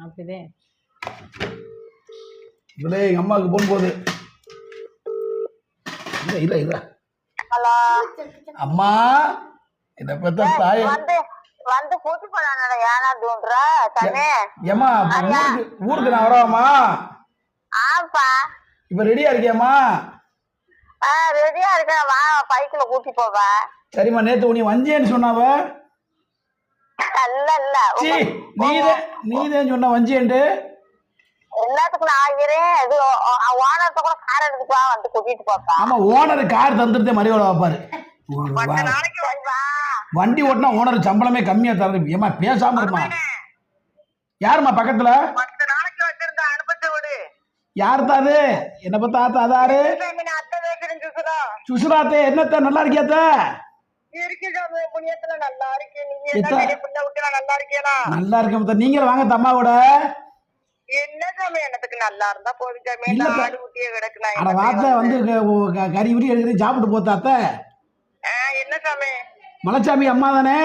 அப்படிதே இல்லை எங்கள் அம்மாவுக்கு போன் போகுது. இல்லை இல்லை இல்லை ஹலோ அம்மா என்னை பெற்ற தாயே. வந்து கூட்டி போனானடா ஏனா தூண்டுற தண்ணே. ஏம்மா ஊருக்கு நான் வரவாம்மா? ஆப்பா இப்போ ரெடியா இருக்கியாம்மா? ரெடியா இருக்கேன், வா பைக்கில் கூட்டி போவா. சரிம்மா, நேற்று உன்னை வஞ்சேன்னு சொன்னாவ. இல்ல இல்ல நீதான் சொன்ன வஞ்சேன்ட்டு. எல்லாத்துக்கும் நான் ஆகிறேன். இது ஓனர்கிட்ட கூட கார் எடுத்துட்டு வா, வந்து கூட்டிட்டு போப்பா. ஆமா, ஓனர் கார் தந்துட்டு மரியாதை வைப்பாரு. நாளைக்கு வா. வண்டி ஓட்டினா ஓனர் சம்பளமே கம்மியா தரது. ஏமா பேசாம இருமா. யாருமா பக்கத்துல? 10 நாளைக்கு வச்சிருந்த அனுப்பி விடு. யார் தாது? என்ன பத்தா ஆத்தா அதாரு? அத்தை வைக்கிறேன் சுசுரா. சுசுராத்தே என்னத்த நல்லா இருக்கியாத்த? இருக்கீங்க புண்ணியத்துல நல்லா இருக்கேன். நீங்க என்ன புண்ண விட்டு நல்லா இருக்கீங்களா? நல்லா இருக்கேன். நீங்களும் வாங்க தம்மாவோட. என்ன சாமி என்னத்துக்கு நல்லா இருந்தா போதும் சாமி. நாடு ஊட்டியே கிடக்குனா அட வாத்த வந்து கறி உரி எடுக்கிறேன் சாப்பிட்டு போத்தாத்த. என்ன சாமி? மலைச்சாமி அம்மா தானே?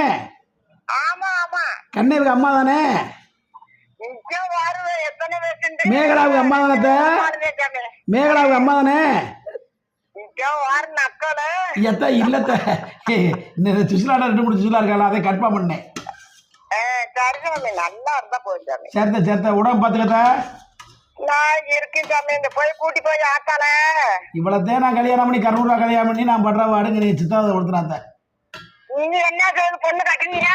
ஆமா ஆமா. கண்ணேருக்கு அம்மா தானே? மேகலாவுக்கு அம்மா தானே? மேகலாவுக்கு அம்மா தானே? இல்லத்த சுசிலாட 2-3 சுசிலா இருக்கா, அதை கன்ஃபார்ம் பண்ணேன். நல்லா இருந்தா போதும். சேர்த்த சேர்த்த உடம்பு பாத்துக்கத்த. நான் இருக்கேன் சாமி. இந்த போய் கூட்டி போய் ஆத்தால இவ்வளவுதான் நான் கல்யாணம் பண்ணி கரூரா கல்யாணம் பண்ணி நான் பண்ற வாடுங்க. நீ சித்தாத கொடுத்துறாத்த. நீங்க என்ன பொண்ணு கட்டுனீங்க?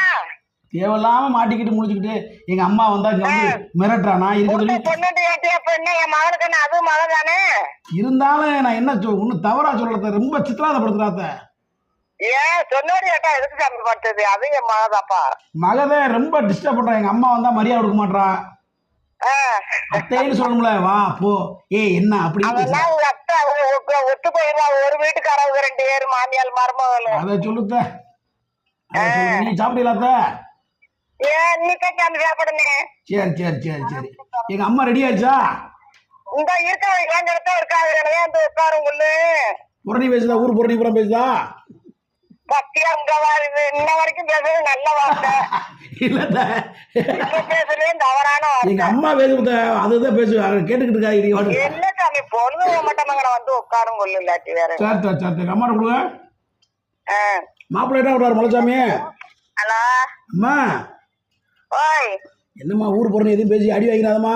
தேவையில்லாம மாட்டிக்கிட்டு முடிச்சுக்கிட்டு எங்க அம்மா வந்தா இங்க வந்து மிரட்டுறா. நான் இருக்கிறது என் மகளுக்கு என்ன அதுவும் மகள் தானே? இருந்தாலும் நான் என்ன ஒன்னும் தவறா சொல்லத்த. ரொம்ப சித்திராதப்படுத்துறாத்த. ஏன் சொன்னோடு ஏட்டா எதுக்கு சாமி படுத்தது? அது என் மகதாப்பா. மகதான் ரொம்ப டிஸ்டர்ப் பண்றான். எங்க அம்மா வந்தா மரியாதை கொடுக்க மாட்டா. அத்தைன்னு சொல்லணும்ல. வா போ. என்ன அப்படி உங்க அத்தை ஒத்து போயிருவா. ஒரு வீட்டுக்காரங்க 2 பேர் மாமியால் மருமகள். அதை சொல்லுத்த. நீ சாப்பிடலாத்த? இன்னைக்கே சாமி சாப்பிடுங்க. சரி சரி சரி சரி. எங்க அம்மா ரெடி ஆயிடுச்சா? இந்த இருக்க இருக்காது உட்காரு உள்ள. புரணி பேசுதா? ஊர் புரணி புறம் பேசுதா? பத்தியா இங்க வருது. இன்ன வரைக்கும் பேசுறது நல்ல வார்த்தை இல்லத்த. பேசுறதே தவறான வார்த்தை. எங்க அம்மா பேசுத அதுதான் பேசுவாங்க. கேட்டுக்கிட்டு இருக்காங்க. என்ன சாமி பொழுது மாட்டோம் வந்து உட்காரும் கொள்ளு இல்லாட்டி வேற. சரி சரி. அம்மா கொடுங்க. மாப்பிள்ளை என்ன விடுறாரு மலைச்சாமி? ஹலோ அம்மா. ஓய் என்னம்மா ஊர் புறணி எதுவும் பேசி அடி வாங்கிறாதம்மா?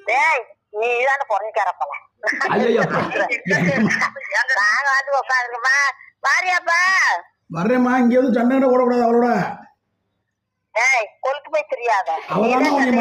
டேய் நீ இதான பொறணிக்காரப்பல. ஐயோ நாங்க வந்து உட்காருங்கம்மா. வாரியாப்பா? வர்றேம்மா. இங்க வந்து சண்டை ஓடக்கூடாது அவளோட. ஏய் கொழுத்து போய் தெரியாத. அவதான்